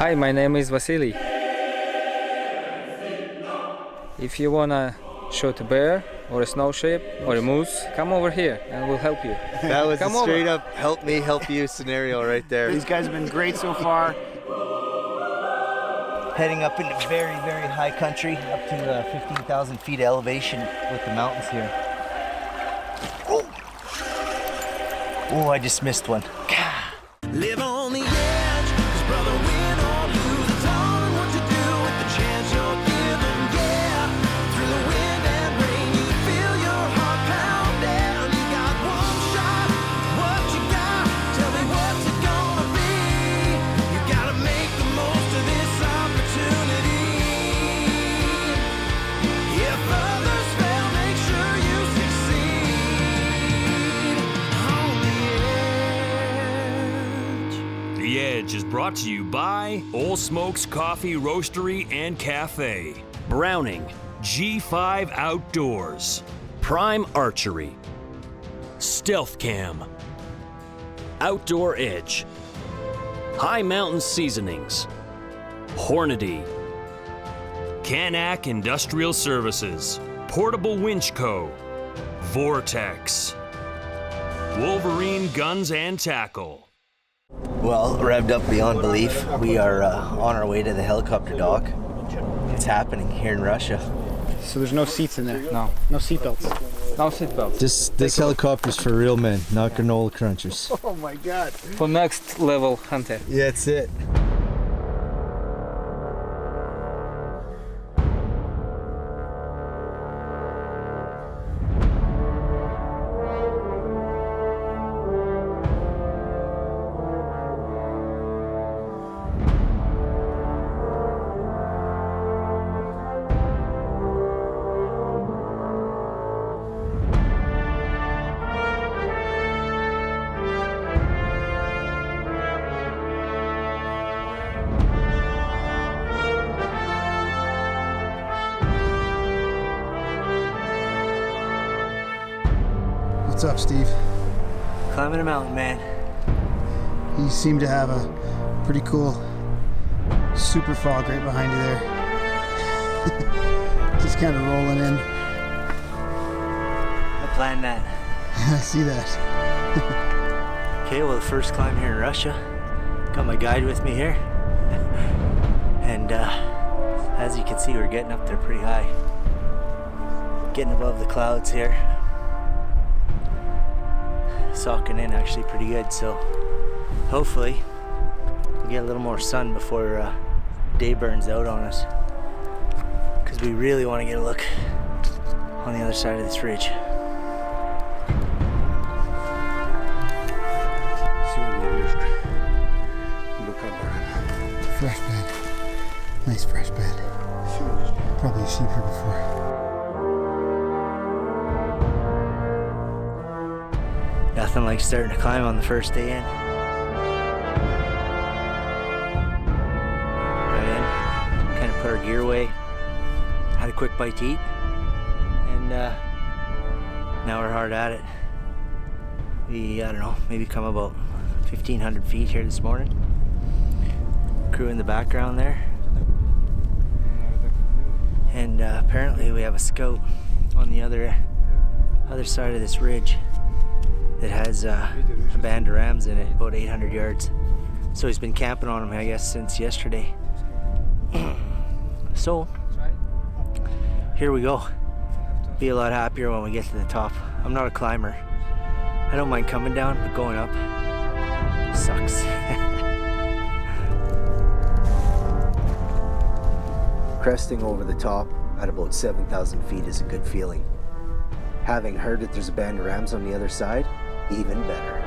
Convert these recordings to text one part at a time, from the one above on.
Hi, my name is Vasily. If you wanna shoot a bear or a snow sheep or a moose, come over here and we'll help you. That was a straight up help me, help you scenario right there. These guys have been great so far. Heading up into very, very high country, up to 15,000 feet elevation with the mountains here. Oh, I just missed one. Live on the edge, 'cause brother, win or lose, it's all in what you do with the chance you're given. Yeah, through the wind and rain, you feel your heart pound down. You got one shot, what you got? Tell me what's it gonna be? You gotta make the most of this opportunity. If others fail, make sure you succeed. On the edge. The Edge is brought to you by Old Smokes Coffee Roastery and Cafe, Browning, G5 Outdoors, Prime Archery, Stealth Cam, Outdoor Edge, High Mountain Seasonings, Hornady, Canac Industrial Services, Portable Winch Co., Vortex, Wolverine Guns and Tackle. Well, revved up beyond belief. We are on our way to the helicopter dock. It's happening here in Russia. So there's no seats in there? No. No seatbelts? No seatbelts. This helicopter's for real men, not granola crunchers. Oh my God. For next level hunter. Yeah, that's it. What's up, Steve? Climbing a mountain, man. You seem to have a pretty cool super fog right behind you there. Just kind of rolling in. I planned that. I see that. Okay, well, the first climb here in Russia. Got my guide with me here. And as you can see, we're getting up there pretty high. Getting above the clouds here. Soaking in actually pretty good, so hopefully we get a little more sun before day burns out on us, because we really want to get a look on the other side of this ridge. Fresh bed. Nice fresh bed. Probably sheep here before. Nothing like starting to climb on the first day in. Got in, kind of put our gear away, had a quick bite to eat, and now we're hard at it. We, I don't know, maybe come about 1,500 feet here this morning. Crew in the background there. And apparently we have a scout on the other side of this ridge that has a band of rams in it, about 800 yards. So he's been camping on them, I guess, since yesterday. So, here we go. Be a lot happier when we get to the top. I'm not a climber. I don't mind coming down, but going up sucks. Cresting over the top at about 7,000 feet is a good feeling. Having heard that there's a band of rams on the other side, even better.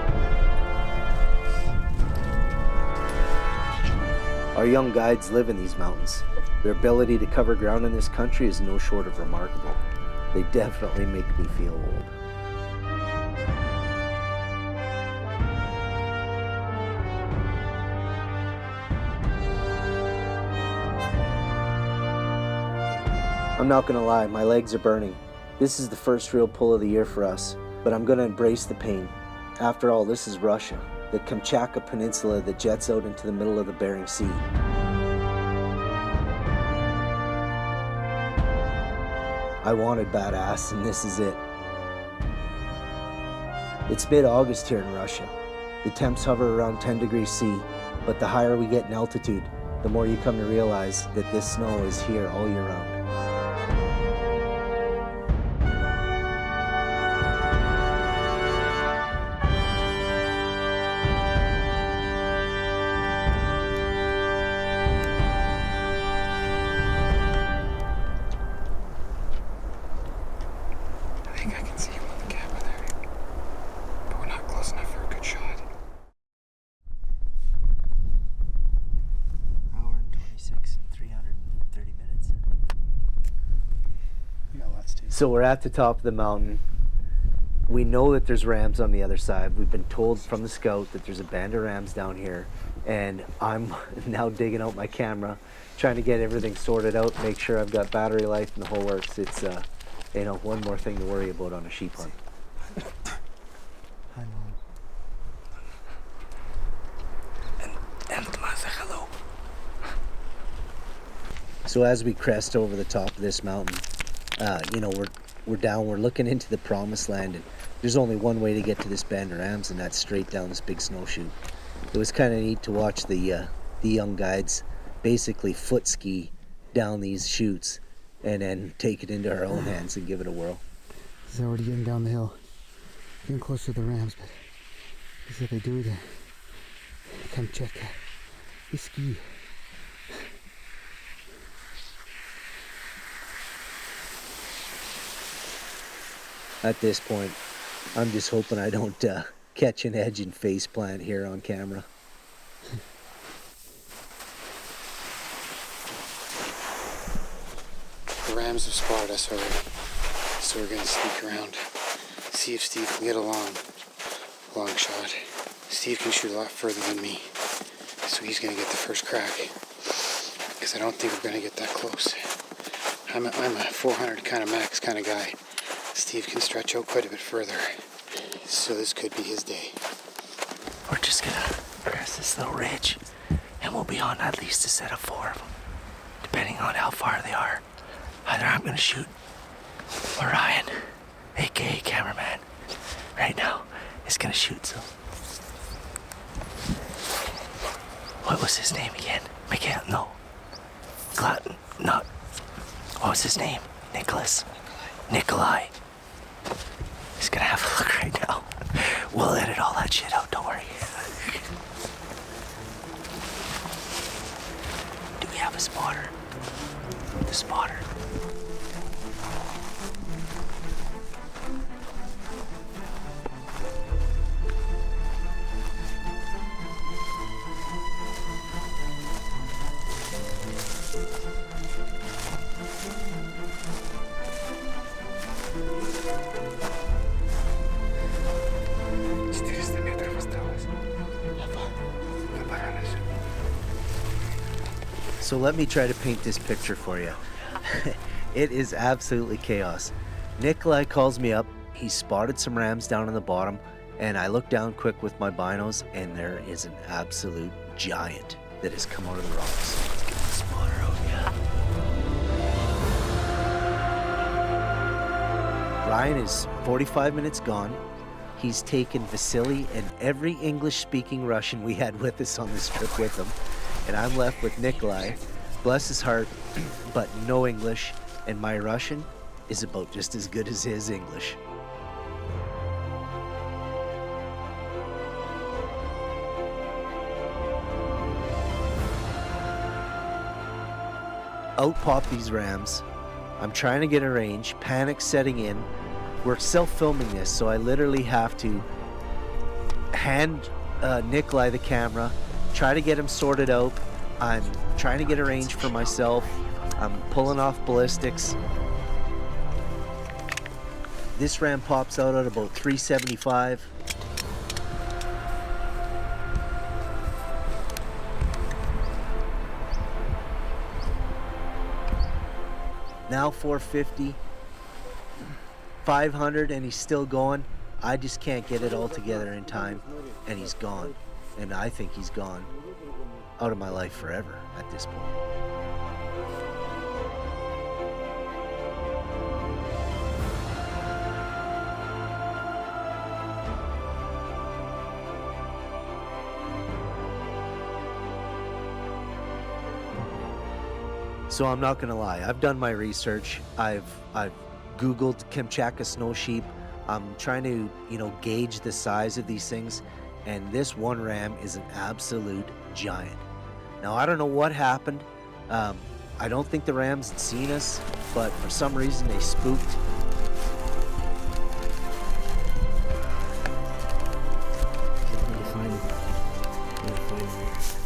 Our young guides live in these mountains. Their ability to cover ground in this country is no short of remarkable. They definitely make me feel old. I'm not gonna lie, my legs are burning. This is the first real pull of the year for us, but I'm gonna embrace the pain. After all, this is Russia, the Kamchatka Peninsula that jets out into the middle of the Bering Sea. I wanted badass, and this is it. It's mid-August here in Russia. The temps hover around 10 degrees C, but the higher we get in altitude, the more you come to realize that this snow is here all year round. I think I can see him on the camera there, but we're not close enough for a good shot. Hour and 26 and 330 minutes. We got lots to do. So we're at the top of the mountain. We know that there's rams on the other side. We've been told from the scout that there's a band of rams down here, and I'm now digging out my camera, trying to get everything sorted out, make sure I've got battery life and the whole works. It's you know, one more thing to worry about on a sheep hunt. Hi, Mom. And Martha, hello. So as we crest over the top of this mountain, you know, we're down, we're looking into the promised land, and there's only one way to get to this band of rams, and that's straight down this big snowshoe. It was kind of neat to watch the young guides basically foot ski down these chutes and then take it into our own hands and give it a whirl. He's already getting down the hill, getting close to the rams, but he said they do the Kamchatka. They ski. At this point, I'm just hoping I don't catch an edge and face plant here on camera. The rams have spotted us already, so we're gonna sneak around, see if Steve can get a long shot. Steve can shoot a lot further than me, so he's gonna get the first crack, because I don't think we're gonna get that close. I'm a 400 kind of max kind of guy. Steve can stretch out quite a bit further, so this could be his day. We're just gonna crest this little ridge, and we'll be on at least a set of 4 of them, depending on how far they are. Either I'm gonna shoot, or Ryan, aka cameraman, right now, is gonna shoot. So, what was his name again? Miguel? No. Not. What was his name? Nikolai. He's gonna have a look right now. We'll edit all that shit out, don't worry. Do we have a spotter? The spotter. So let me try to paint this picture for you. It is absolutely chaos. Nikolai calls me up. He spotted some rams down on the bottom, and I look down quick with my binos, and there is an absolute giant that has come out of the rocks. Let's get the spotter out, yeah. Ryan is 45 minutes gone. He's taken Vasily and every English-speaking Russian we had with us on this trip with him. And I'm left with Nikolai, bless his heart, but no English, and my Russian is about just as good as his English. Out pop these rams. I'm trying to get a range, panic setting in. We're self-filming this, so I literally have to hand Nikolai the camera, try to get him sorted out. I'm trying to get a range for myself. I'm pulling off ballistics. This ram pops out at about 375. Now 450, 500, and he's still going. I just can't get it all together in time, and he's gone. And I think he's gone out of my life forever at this point. So I'm not gonna lie, I've done my research. I've Googled Kamchatka snow sheep. I'm trying to, gauge the size of these things, and this one ram is an absolute giant. Now, I don't know what happened. I don't think the rams had seen us, but for some reason they spooked.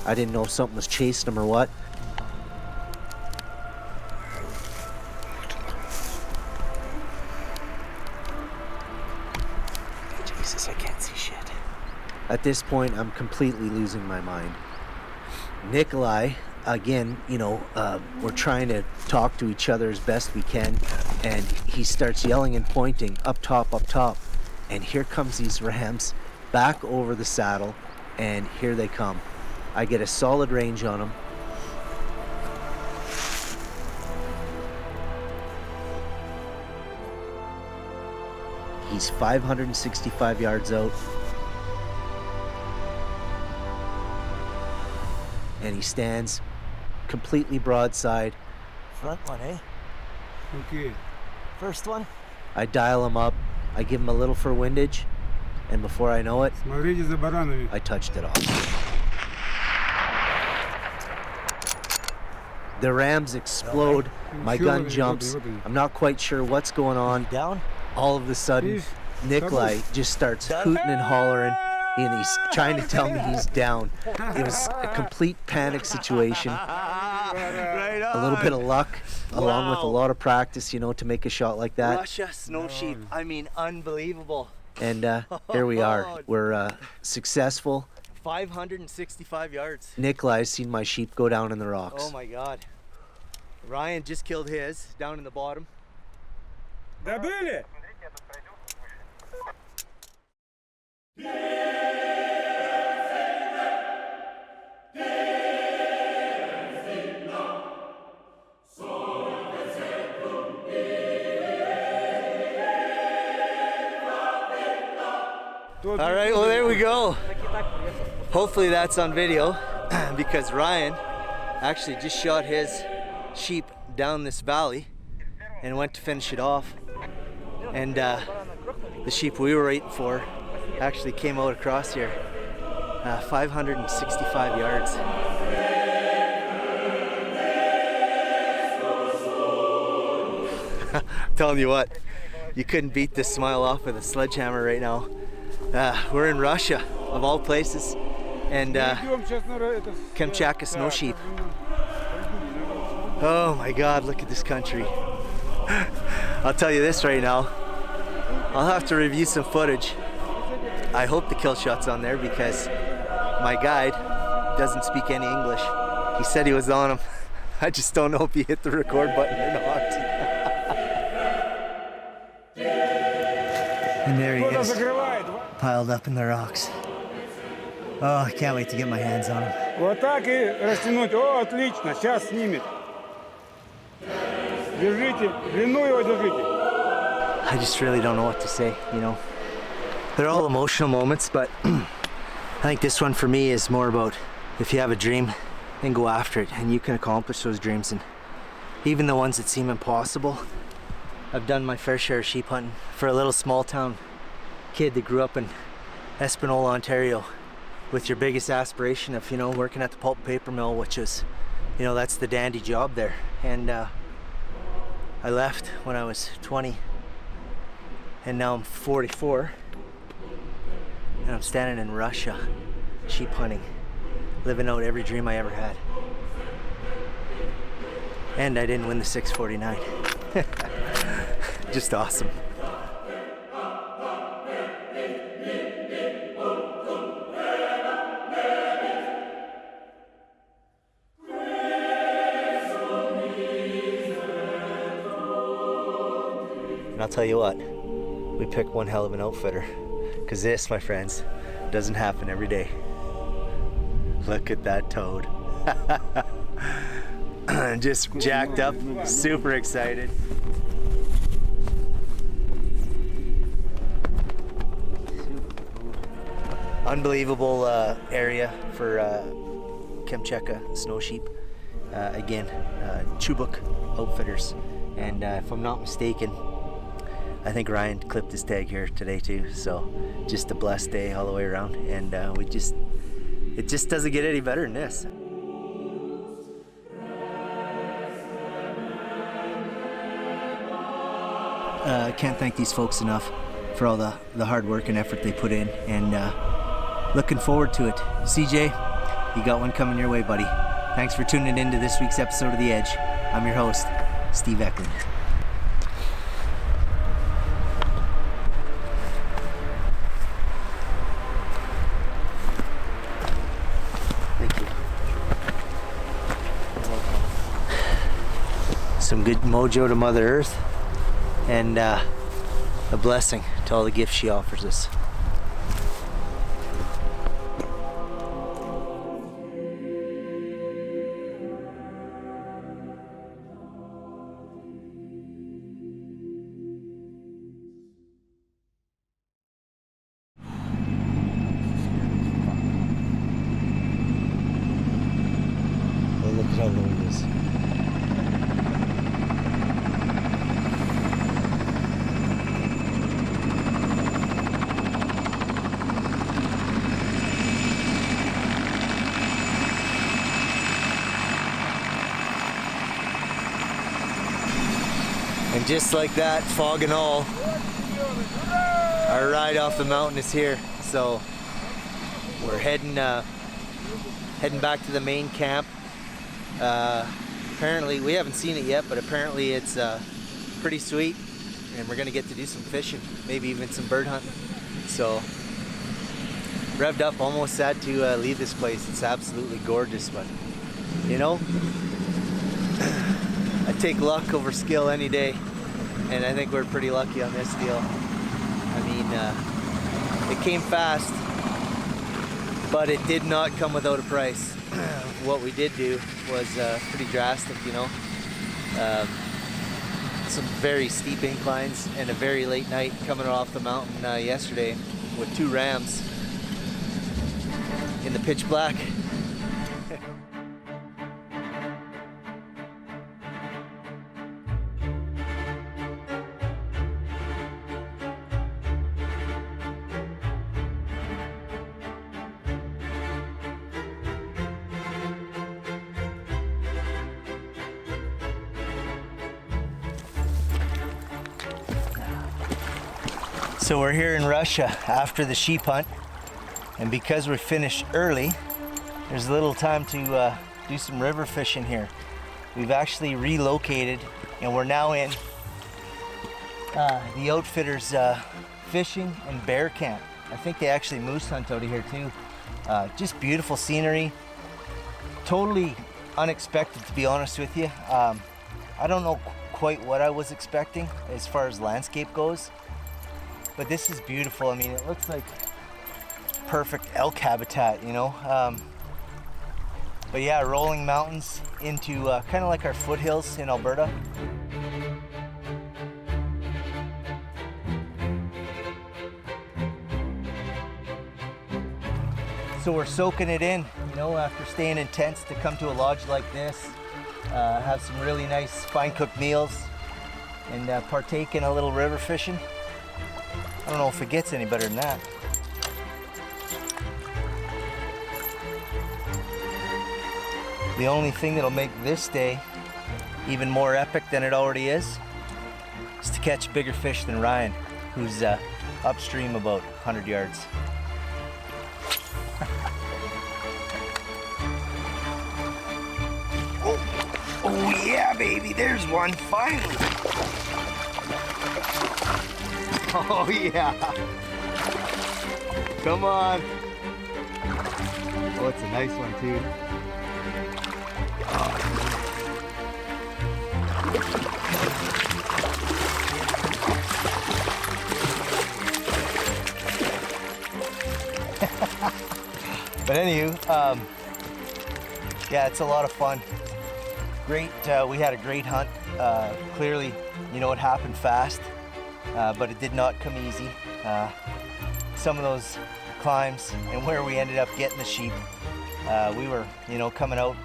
I didn't know if something was chasing them or what. Jesus, I can't see shit. At this point, I'm completely losing my mind. Nikolai, again, we're trying to talk to each other as best we can, and he starts yelling and pointing, up top, up top. And here comes these rams back over the saddle, and here they come. I get a solid range on them. He's 565 yards out. And he stands completely broadside. Front one, eh? Okay. First one? I dial him up. I give him a little for windage. And before I know it, Смотрите за баранами. I touched it off. The rams explode. My gun jumps. I'm not quite sure what's going on. Down? All of a sudden, Nikolai just starts hooting and hollering, and he's trying to tell me he's down. It was a complete panic situation. A little bit of luck, along with a lot of practice, to make a shot like that. Russia snow sheep. I mean, unbelievable. And here we are. We're successful. 565 yards. Nikolai's seen my sheep go down in the rocks. Oh my God. Ryan just killed his down in the bottom. Добыли? All right, well, there we go. Hopefully that's on video because Ryan actually just shot his sheep down this valley and went to finish it off. And the sheep we were waiting for actually came out across here. 565 yards. I'm telling you what, you couldn't beat this smile off with a sledgehammer right now. We're in Russia, of all places, and Kamchatka snow sheep. Oh my God, look at this country. I'll tell you this right now, I'll have to review some footage. I hope the kill shot's on there because my guide doesn't speak any English. He said he was on him. I just don't know if he hit the record button or not. And there he is, piled up in the rocks. Oh, I can't wait to get my hands on him. Вот так и растянуть. О, отлично, сейчас снимет. Держите, длину его держите. I just really don't know what to say, They're all emotional moments, but I think this one for me is more about if you have a dream, then go after it, and you can accomplish those dreams. And even the ones that seem impossible, I've done my fair share of sheep hunting for a little small town kid that grew up in Espanola, Ontario, with your biggest aspiration of, working at the pulp and paper mill, which is, that's the dandy job there. And I left when I was 20, and now I'm 44, and I'm standing in Russia, sheep hunting, living out every dream I ever had. And I didn't win the 649. Just awesome. And I'll tell you what, we picked one hell of an outfitter, because this, my friends, doesn't happen every day. Look at that toad. Just jacked up, super excited. Unbelievable area for Kamchatka snow sheep. again, Chubuk Outfitters. And if I'm not mistaken, I think Ryan clipped his tag here today too. So just a blessed day all the way around. And it just doesn't get any better than this. I can't thank these folks enough for all the hard work and effort they put in, and looking forward to it. CJ, you got one coming your way, buddy. Thanks for tuning in to this week's episode of The Edge. I'm your host, Steve Ecklund. Thank you. Some good mojo to Mother Earth, and a blessing to all the gifts she offers us. Oh, look at how low it is. And just like that, fog and all, our ride off the mountain is here. So we're heading back to the main camp. Apparently, we haven't seen it yet, but apparently it's pretty sweet, and we're gonna get to do some fishing, maybe even some bird hunting. So revved up, almost sad to leave this place. It's absolutely gorgeous, but you know, I take luck over skill any day, and I think we're pretty lucky on this deal. I mean, it came fast, but it did not come without a price. What we did do was pretty drastic, you know. Some very steep inclines and a very late night coming off the mountain yesterday with 2 rams in the pitch black. So we're here in Russia after the sheep hunt, and because we finished early, there's a little time to do some river fishing here. We've actually relocated, and we're now in the Outfitters fishing and bear camp. I think they actually moose hunt out of here too. Just beautiful scenery, totally unexpected, to be honest with you. I don't know quite what I was expecting as far as landscape goes, but this is beautiful. I mean, it looks like perfect elk habitat, you know. But yeah, rolling mountains into kind of like our foothills in Alberta. So we're soaking it in, you know, after staying in tents, to come to a lodge like this, have some really nice fine cooked meals, and partake in a little river fishing. I don't know if it gets any better than that. The only thing that'll make this day even more epic than it already is to catch bigger fish than Ryan, who's upstream about 100 yards. Oh yeah, baby, there's one, finally. Oh yeah. Come on. Oh, it's a nice one too. But anywho, yeah, it's a lot of fun. Great, we had a great hunt. Clearly, you know, it happened fast, but it did not come easy. Some of those climbs and where we ended up getting the sheep, we were, you know, coming out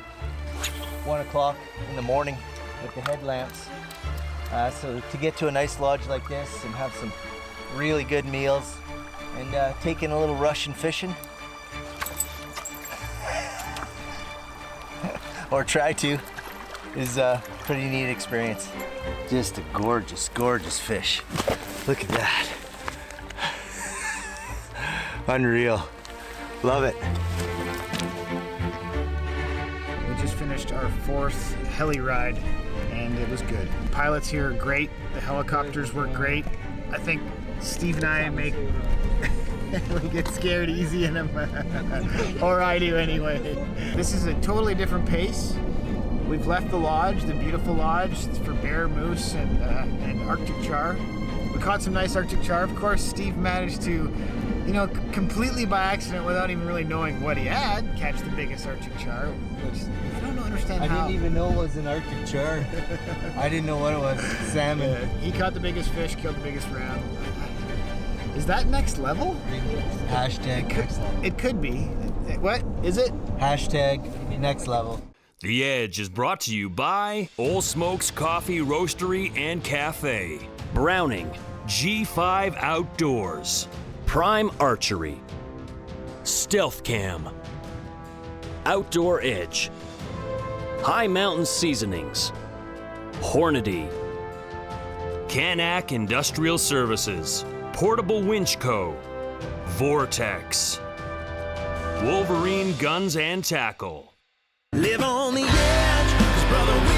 1 o'clock in the morning with the headlamps. So to get to a nice lodge like this and have some really good meals and taking a little Russian fishing, or try to, is a pretty neat experience. Just a gorgeous, gorgeous fish. Look at that. Unreal. Love it. We just finished our 4th heli ride and it was good. Pilots here are great. The helicopters work great. I think Steve and I we get scared easy in them. Or I do anyway. This is a totally different pace. We've left the lodge, the beautiful lodge for bear, moose, and Arctic Char. We caught some nice Arctic Char. Of course, Steve managed to, completely by accident, without even really knowing what he had, catch the biggest Arctic Char, which I don't understand how. I didn't even know it was an Arctic Char. I didn't know what it was. Salmon. He caught the biggest fish, killed the biggest ram. Is that next level? Hashtag next level. It could be. What is it? Hashtag next level. The Edge is brought to you by Old Smokes Coffee Roastery and Cafe, Browning, G5 Outdoors, Prime Archery, Stealth Cam, Outdoor Edge, High Mountain Seasonings, Hornady, Canac Industrial Services, Portable Winch Co., Vortex, Wolverine Guns and Tackle. Live on the edge, 'cause brother, we